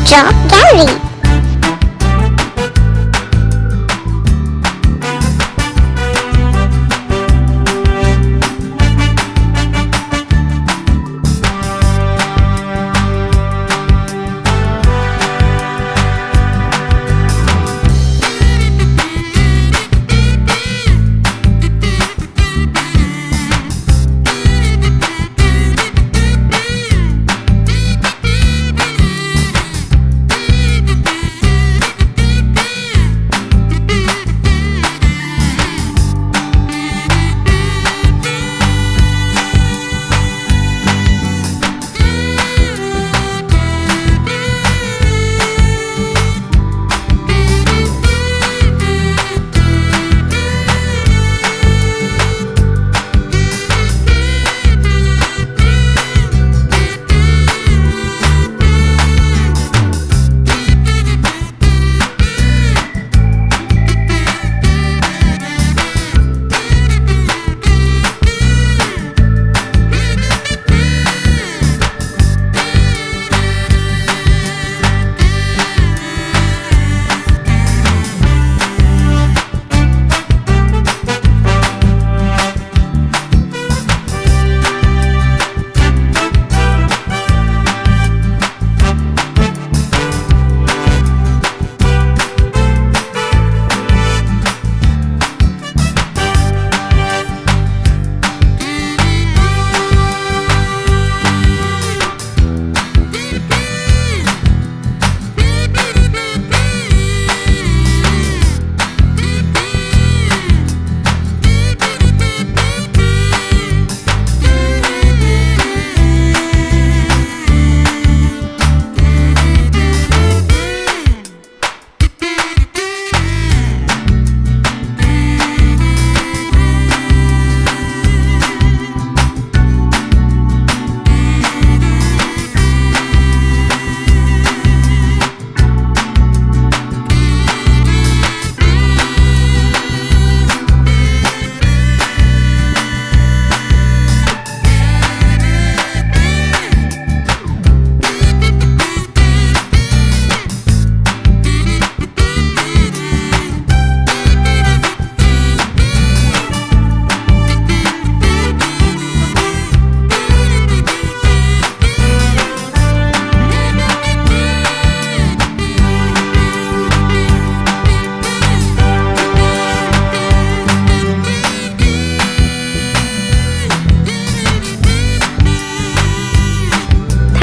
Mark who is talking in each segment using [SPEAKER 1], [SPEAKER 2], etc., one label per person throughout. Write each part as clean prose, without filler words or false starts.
[SPEAKER 1] Chalk Gallery.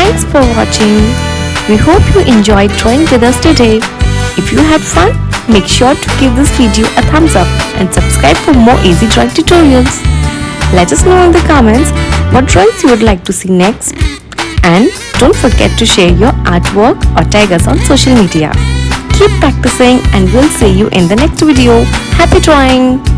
[SPEAKER 2] Thanks for watching. We hope you enjoyed drawing with us today. If you had fun, make sure to give this video a thumbs up and subscribe for more easy drawing tutorials. Let us know in the comments what drawings you would like to see next. And don't forget to share your artwork or tag us on social media. Keep practicing and we'll see you in the next video. Happy drawing!